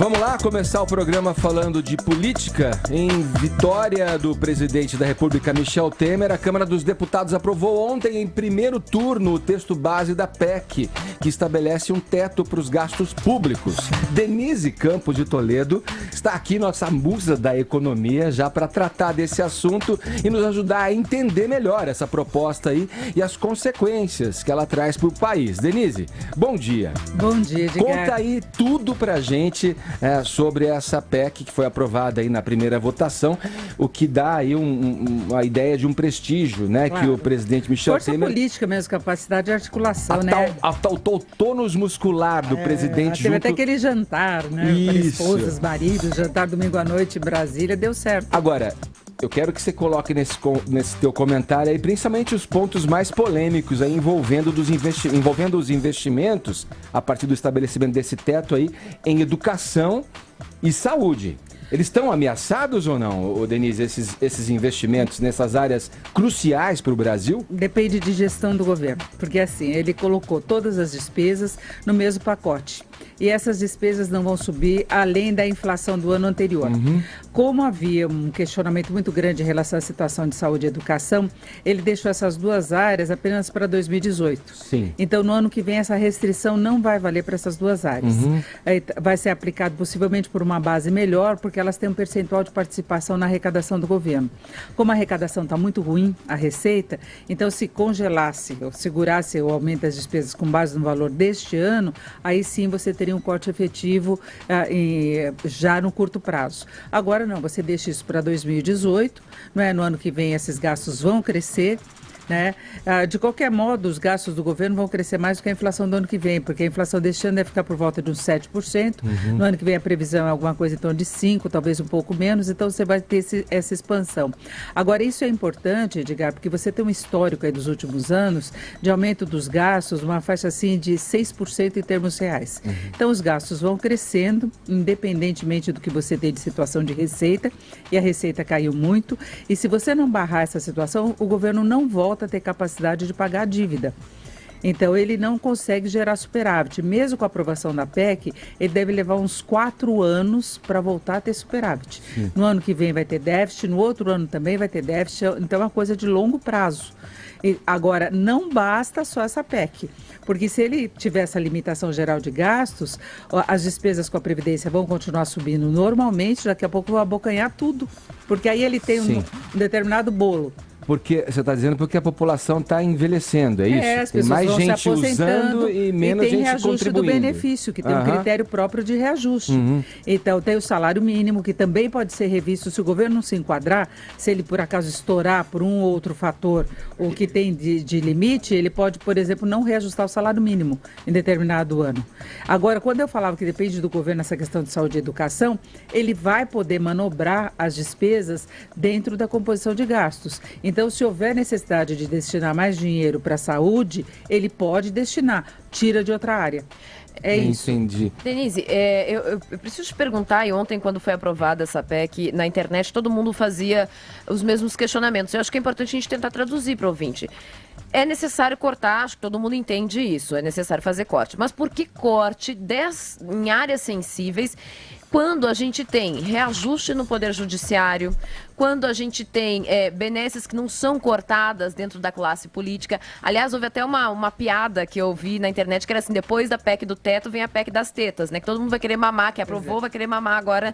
Vamos lá começar o programa falando de política. Em vitória do presidente da República, Michel Temer, a Câmara dos Deputados aprovou ontem, em primeiro turno, o texto base da PEC, que estabelece um teto para os gastos públicos. Denise Campos de Toledo está aqui, nossa musa da economia, já para tratar desse assunto e nos ajudar a entender melhor essa proposta aí e as consequências que ela traz para o país. Denise, bom dia. Bom dia, Edgar. Conta aí tudo pra gente sobre essa PEC que foi aprovada aí na primeira votação, o que dá aí uma ideia de um prestígio, né? Claro. Que o presidente Michel Força Temer... política mesmo, capacidade de articulação, né? O tônus muscular do presidente teve até aquele jantar, né? Para esposas, maridos, jantar domingo à noite em Brasília, deu certo. Agora, eu quero que você coloque nesse teu comentário aí, principalmente os pontos mais polêmicos aí envolvendo os investimentos, a partir do estabelecimento desse teto aí, em educação e saúde. Eles estão ameaçados ou não, Denise, esses investimentos nessas áreas cruciais para o Brasil? Depende de gestão do governo, porque assim, ele colocou todas as despesas no mesmo pacote. E essas despesas não vão subir além da inflação do ano anterior. Como havia um questionamento muito grande em relação à situação de saúde e educação, ele deixou essas duas áreas apenas para 2018. Sim. Então, no ano que vem, essa restrição não vai valer para essas duas áreas. Vai ser aplicado possivelmente por uma base melhor, porque elas têm um percentual de participação na arrecadação do governo. Como a arrecadação está muito ruim, a receita, então se congelasse ou segurasse o aumento das despesas com base no valor deste ano, aí sim você teria um corte efetivo já no curto prazo. Agora não, você deixa isso para 2018, não é? No ano que vem esses gastos vão crescer, né? De qualquer modo, os gastos do governo vão crescer mais do que a inflação do ano que vem, porque a inflação deste ano deve ficar por volta de uns 7%. No ano que vem a previsão é alguma coisa em torno de 5%, talvez um pouco menos, então você vai ter essa expansão. Agora, isso é importante, Edgar, porque você tem um histórico aí dos últimos anos de aumento dos gastos, uma faixa assim de 6% em termos reais. Então, os gastos vão crescendo, independentemente do que você tem de situação de receita, e a receita caiu muito, e se você não barrar essa situação, o governo não volta a ter capacidade de pagar a dívida. Então, ele não consegue gerar superávit. Mesmo com a aprovação da PEC, ele deve levar uns 4 anos para voltar a ter superávit. No ano que vem vai ter déficit, no outro ano também vai ter déficit, então é uma coisa de longo prazo. Agora, não basta só essa PEC, porque se ele tiver essa limitação geral de gastos, as despesas com a Previdência vão continuar subindo normalmente, daqui a pouco vão abocanhar tudo, porque aí ele tem um determinado bolo. Porque você está dizendo porque a população está envelhecendo, é isso? As pessoas tem mais vão gente se aposentando usando e menos gente reajuste contribuindo. do benefício, que tem um critério próprio de reajuste. Então, tem o salário mínimo, que também pode ser revisto se o governo não se enquadrar, se ele por acaso estourar por um ou outro fator o que tem de limite, ele pode, por exemplo, não reajustar o salário mínimo em determinado ano. Agora, quando eu falava que depende do governo essa questão de saúde e educação, ele vai poder manobrar as despesas dentro da composição de gastos. Então, se houver necessidade de destinar mais dinheiro para a saúde, ele pode destinar, tira de outra área. É isso. Entendi. Denise, eu preciso te perguntar, e ontem quando foi aprovada essa PEC, na internet todo mundo fazia os mesmos questionamentos. Eu acho que é importante a gente tentar traduzir para o ouvinte. É necessário cortar, acho que todo mundo entende isso, é necessário fazer corte. Mas por que corte em áreas sensíveis quando a gente tem reajuste no Poder Judiciário, quando a gente tem benesses que não são cortadas dentro da classe política? Aliás, houve até uma piada que eu vi na internet, que era assim, depois da PEC do teto vem a PEC das tetas, né? Que todo mundo vai querer mamar, que aprovou, vai querer mamar agora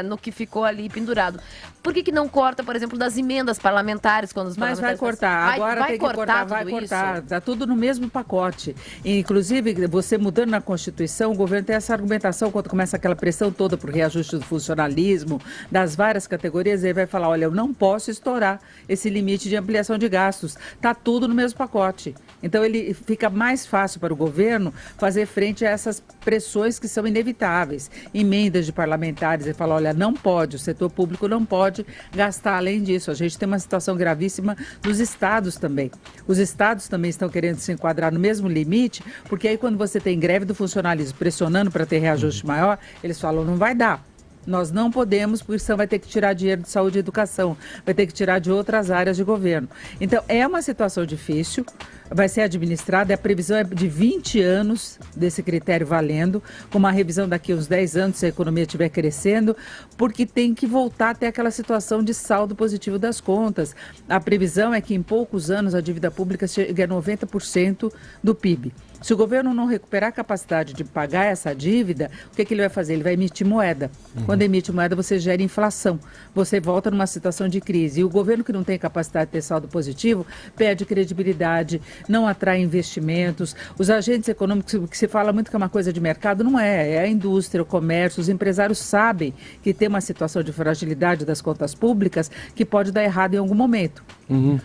no que ficou ali pendurado. Por que não corta, por exemplo, das emendas parlamentares? Quando os Mas parlamentares vai cortar, agora vai tem que cortar, vai cortar. Está tudo no mesmo pacote. E, inclusive, você mudando na Constituição, o governo tem essa argumentação, quando começa aquela pressão toda por reajuste do funcionalismo, das várias categorias, ele vai falar, olha, eu não posso estourar esse limite de ampliação de gastos. Está tudo no mesmo pacote. Então, ele fica mais fácil para o governo fazer frente a essas pressões que são inevitáveis. Emendas de parlamentares, ele fala, olha, não pode, o setor público não pode gastar além disso. A gente tem uma situação gravíssima nos estados também. Os estados também estão querendo se enquadrar no mesmo limite, porque aí quando você tem greve do funcionalismo pressionando para ter reajuste maior, eles falam, não vai dar. Nós não podemos, porque senão vai ter que tirar dinheiro de saúde e educação, vai ter que tirar de outras áreas de governo. Então, é uma situação difícil, vai ser administrada, a previsão é de 20 anos desse critério valendo, com uma revisão daqui a uns 10 anos, se a economia estiver crescendo, porque tem que voltar até aquela situação de saldo positivo das contas. A previsão é que em poucos anos a dívida pública chegue a 90% do PIB. Se o governo não recuperar a capacidade de pagar essa dívida, o que ele vai fazer? Ele vai emitir moeda. Quando emite moeda, você gera inflação. Você volta numa situação de crise. E o governo que não tem capacidade de ter saldo positivo perde credibilidade, não atrai investimentos. Os agentes econômicos, que se fala muito que é uma coisa de mercado, não é. É a indústria, o comércio, os empresários sabem que tem uma situação de fragilidade das contas públicas que pode dar errado em algum momento.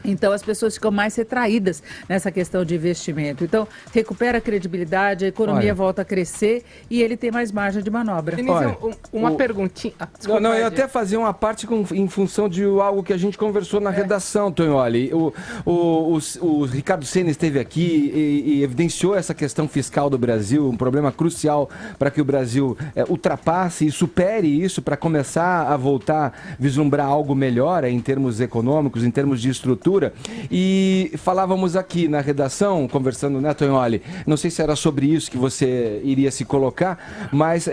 Então, as pessoas ficam mais retraídas nessa questão de investimento. Então, recupera a credibilidade, a economia volta a crescer e ele tem mais margem de manobra. Denise, uma perguntinha. Desculpa, eu ia até fazer uma parte em função de algo que a gente conversou na redação, Tonholi. O Ricardo Senna esteve aqui e evidenciou essa questão fiscal do Brasil, um problema crucial para que o Brasil ultrapasse e supere isso para começar a voltar a vislumbrar algo melhor em termos econômicos, em termos de estrutura. E falávamos aqui na redação, conversando, né, Tonholi? Não sei se era sobre isso que você iria se colocar, mas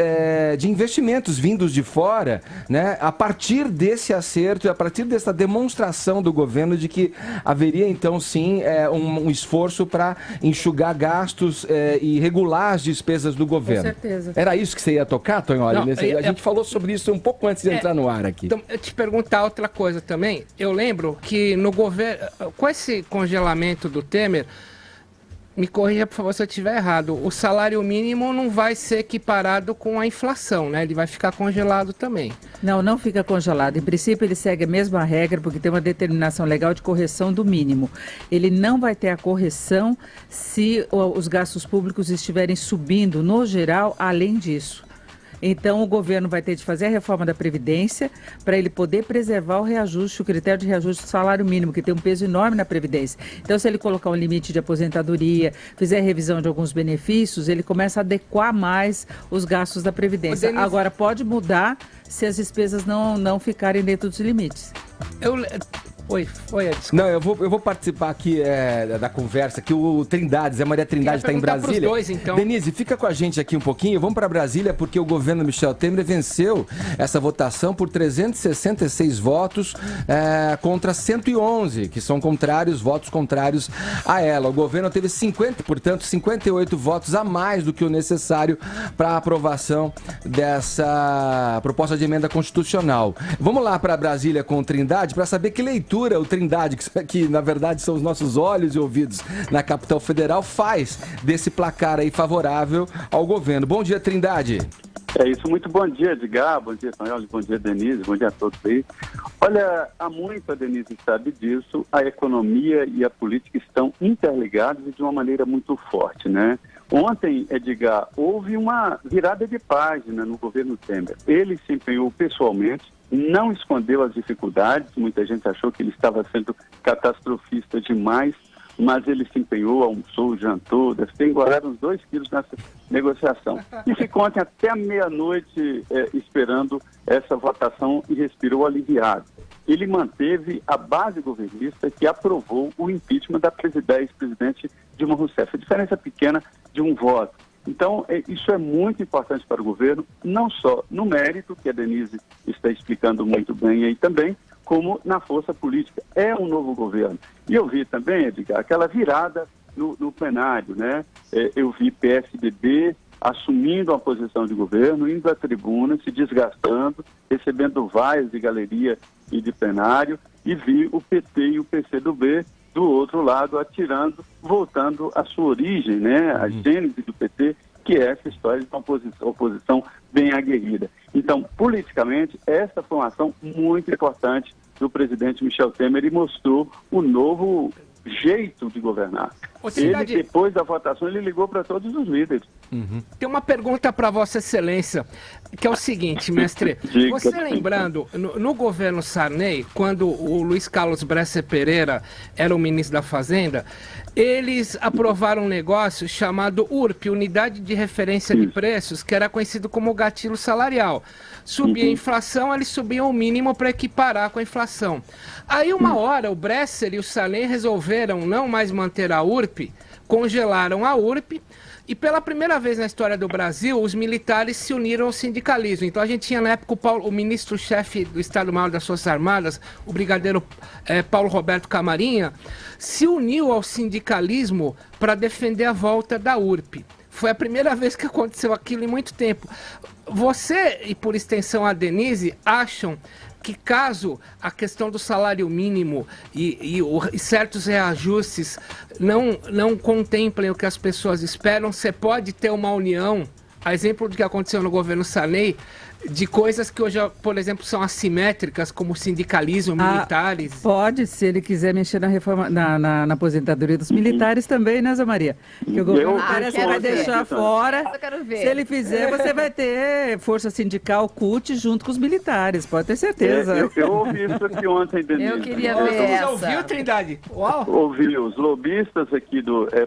de investimentos vindos de fora, né, a partir desse acerto e a partir dessa demonstração do governo de que haveria então sim um esforço para enxugar gastos e regular as despesas do governo. Com certeza. Era isso que você ia tocar, Tonholi? A gente falou sobre isso um pouco antes de entrar no ar aqui. Então, eu te perguntar outra coisa também. Eu lembro que no governo, com esse congelamento do Temer, me corrija, por favor, se eu estiver errado, o salário mínimo não vai ser equiparado com a inflação, né? Ele vai ficar congelado também. Não fica congelado. Em princípio, ele segue a mesma regra, porque tem uma determinação legal de correção do mínimo. Ele não vai ter a correção se os gastos públicos estiverem subindo, no geral, além disso. Então, o governo vai ter de fazer a reforma da Previdência para ele poder preservar o reajuste, o critério de reajuste do salário mínimo, que tem um peso enorme na Previdência. Então, se ele colocar um limite de aposentadoria, fizer a revisão de alguns benefícios, ele começa a adequar mais os gastos da Previdência. Agora, pode mudar se as despesas não ficarem dentro dos limites. Oi, não, eu vou participar aqui da conversa, que o Trindade, Zé Maria Trindade está em Brasília. Dois, então. Denise, fica com a gente aqui um pouquinho, vamos para Brasília, porque o governo Michel Temer venceu essa votação por 366 votos contra 111, que são votos contrários a ela. O governo teve 58 votos a mais do que o necessário para a aprovação dessa proposta de emenda constitucional. Vamos lá para Brasília com o Trindade para saber que leitura o Trindade, que na verdade são os nossos olhos e ouvidos na capital federal, faz desse placar aí favorável ao governo. Bom dia, Trindade. É isso, muito bom dia, Edgar, bom dia, Tonholi, bom dia, Denise, bom dia a todos aí. Olha, há muito a Denise sabe disso, a economia e a política estão interligados de uma maneira muito forte, né? Ontem, Edgar, houve uma virada de página no governo Temer. Ele se empenhou pessoalmente, não escondeu as dificuldades, muita gente achou que ele estava sendo catastrofista demais, mas ele se empenhou, almoçou, jantou, deve ter engordado uns 2 quilos nessa negociação. E ficou ontem até a meia-noite esperando essa votação e respirou aliviado. Ele manteve a base governista que aprovou o impeachment da ex-presidente Dilma Rousseff. A diferença pequena de um voto. Então, isso é muito importante para o governo, não só no mérito, que a Denise está explicando muito bem aí também, como na força política. É um novo governo. E eu vi também, Edgar, aquela virada no plenário, né? Eu vi PSDB assumindo uma posição de governo, indo à tribuna, se desgastando, recebendo vaias de galeria e de plenário, e vi o PT e o PCdoB do outro lado atirando, voltando à sua origem, né? A gênese do PT, que é essa história de uma oposição bem aguerrida. Então, politicamente, essa foi uma ação muito importante do presidente Michel Temer e mostrou o novo jeito de governar. Ele, depois da votação, ele ligou para todos os líderes. Tem uma pergunta para Vossa Excelência, que é o seguinte, mestre. Você lembrando, no governo Sarney, quando o Luiz Carlos Bresser Pereira era o ministro da Fazenda, eles aprovaram um negócio chamado URP, Unidade de Referência de Preços, que era conhecido como gatilho salarial. Subia a inflação, eles subiam o mínimo para equiparar com a inflação. Aí uma hora o Bresser e o Sarney resolveram não mais manter a URP, congelaram a URP, e pela primeira vez na história do Brasil, os militares se uniram ao sindicalismo. Então a gente tinha na época o ministro-chefe do Estado-Maior das Forças Armadas, o brigadeiro Paulo Roberto Camarinha, se uniu ao sindicalismo para defender a volta da URP. Foi a primeira vez que aconteceu aquilo em muito tempo. Você, e por extensão a Denise, acham que caso a questão do salário mínimo e certos reajustes não contemplem o que as pessoas esperam, você pode ter uma união, a exemplo do que aconteceu no governo Sarney, de coisas que hoje, por exemplo, são assimétricas, como sindicalismo, militares? Pode, se ele quiser mexer na reforma, na aposentadoria dos militares também, né, Zé Maria? Que o governo parece que vai deixar fora. Se ele fizer, você vai ter força sindical CUT junto com os militares, pode ter certeza. Eu ouvi isso aqui ontem, Denise. Eu queria ver essa. Você ouviu, Trindade? Uau! Ouvi os lobistas aqui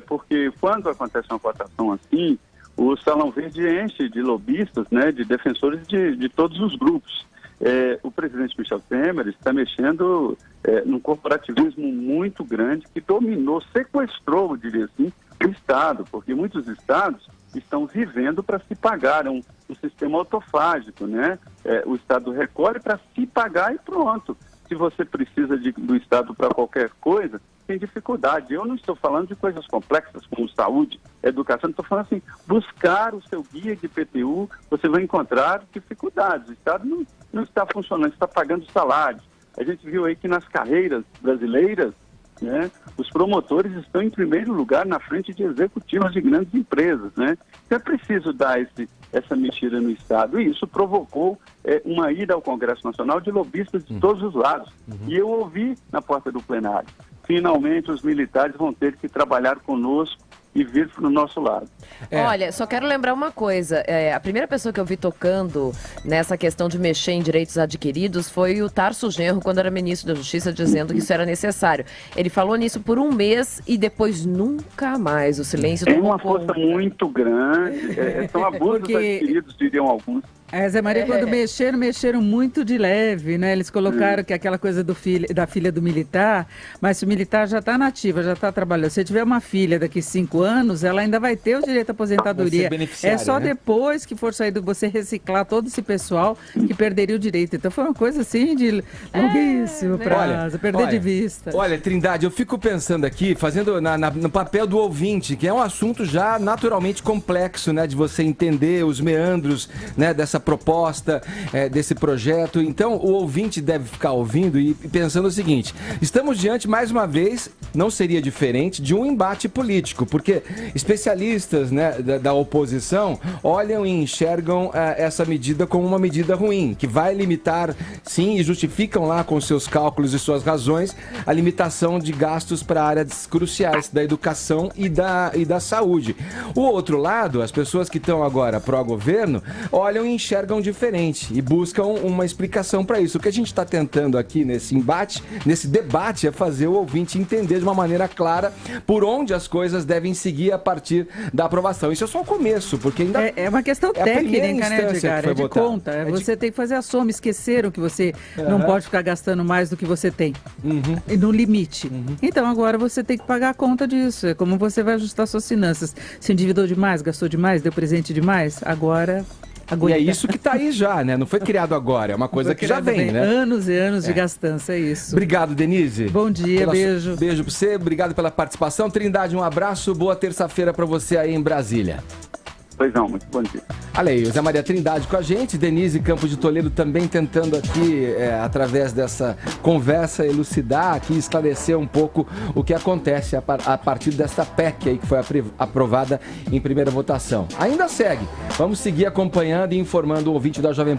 porque quando acontece uma votação assim, o Salão Verde enche de lobistas, né, de defensores de todos os grupos. O presidente Michel Temer está mexendo num corporativismo muito grande que dominou, sequestrou, eu diria assim, o Estado, porque muitos estados estão vivendo para se pagar, um sistema autofágico, né? O Estado recolhe para se pagar e pronto. Se você precisa do Estado para qualquer coisa, tem dificuldade. Eu não estou falando de coisas complexas como saúde, educação, estou falando assim, buscar o seu guia de IPTU, você vai encontrar dificuldades. O Estado não está funcionando, está pagando salários. A gente viu aí que nas carreiras brasileiras, né, os promotores estão em primeiro lugar na frente de executivos de grandes empresas, né? Então é preciso dar essa mexida no Estado, e isso provocou uma ida ao Congresso Nacional de lobistas de todos os lados. E eu ouvi na porta do plenário, finalmente os militares vão ter que trabalhar conosco e vir para o nosso lado. Olha, só quero lembrar uma coisa. A primeira pessoa que eu vi tocando nessa questão de mexer em direitos adquiridos foi o Tarso Genro, quando era ministro da Justiça, dizendo que isso era necessário. Ele falou nisso por um mês e depois nunca mais. O silêncio tomou uma força muito grande. São abusos adquiridos, diriam alguns. Zé Maria, quando mexeram muito de leve, né? Eles colocaram que aquela coisa da filha do militar, mas se o militar já está nativa, já está trabalhando. Se tiver uma filha daqui 5 anos, ela ainda vai ter o direito à aposentadoria. É só depois que for sair você reciclar todo esse pessoal que perderia o direito. Então foi uma coisa assim de longuíssimo prazo, perder de vista. Olha, Trindade, eu fico pensando aqui, fazendo no papel do ouvinte, que é um assunto já naturalmente complexo, né? De você entender os meandros, né, dessa proposta, desse projeto. Então, o ouvinte deve ficar ouvindo e pensando o seguinte: estamos diante, mais uma vez, não seria diferente, de um embate político, porque especialistas, né, da oposição olham e enxergam essa medida como uma medida ruim, que vai limitar, sim, e justificam lá com seus cálculos e suas razões, a limitação de gastos para áreas cruciais da educação e da saúde. O outro lado, as pessoas que estão agora pró-governo, olham e enxergam diferente e buscam uma explicação para isso. O que a gente está tentando aqui nesse debate, é fazer o ouvinte entender de uma maneira clara por onde as coisas devem seguir a partir da aprovação. Isso é só o começo, porque ainda é uma questão técnica, né, Edgar? É de conta. Você tem que fazer a soma. Esqueceram que você não pode ficar gastando mais do que você tem. E no limite. Então agora você tem que pagar a conta disso. É como você vai ajustar suas finanças. Se endividou demais, gastou demais, deu presente demais, agora... E é isso que está aí já, né? Não foi criado agora, é uma coisa que já vem, né? Anos e anos de gastança, é isso. Obrigado, Denise. Bom dia, beijo. Beijo para você, obrigado pela participação. Trindade, um abraço, boa terça-feira para você aí em Brasília. Pois não, muito bom dia. Olha aí, o Zé Maria Trindade com a gente, Denise Campos de Toledo também tentando aqui, através dessa conversa, elucidar aqui, esclarecer um pouco o que acontece a partir dessa PEC aí que foi aprovada em primeira votação. Ainda segue, vamos seguir acompanhando e informando o ouvinte da Jovem Pan.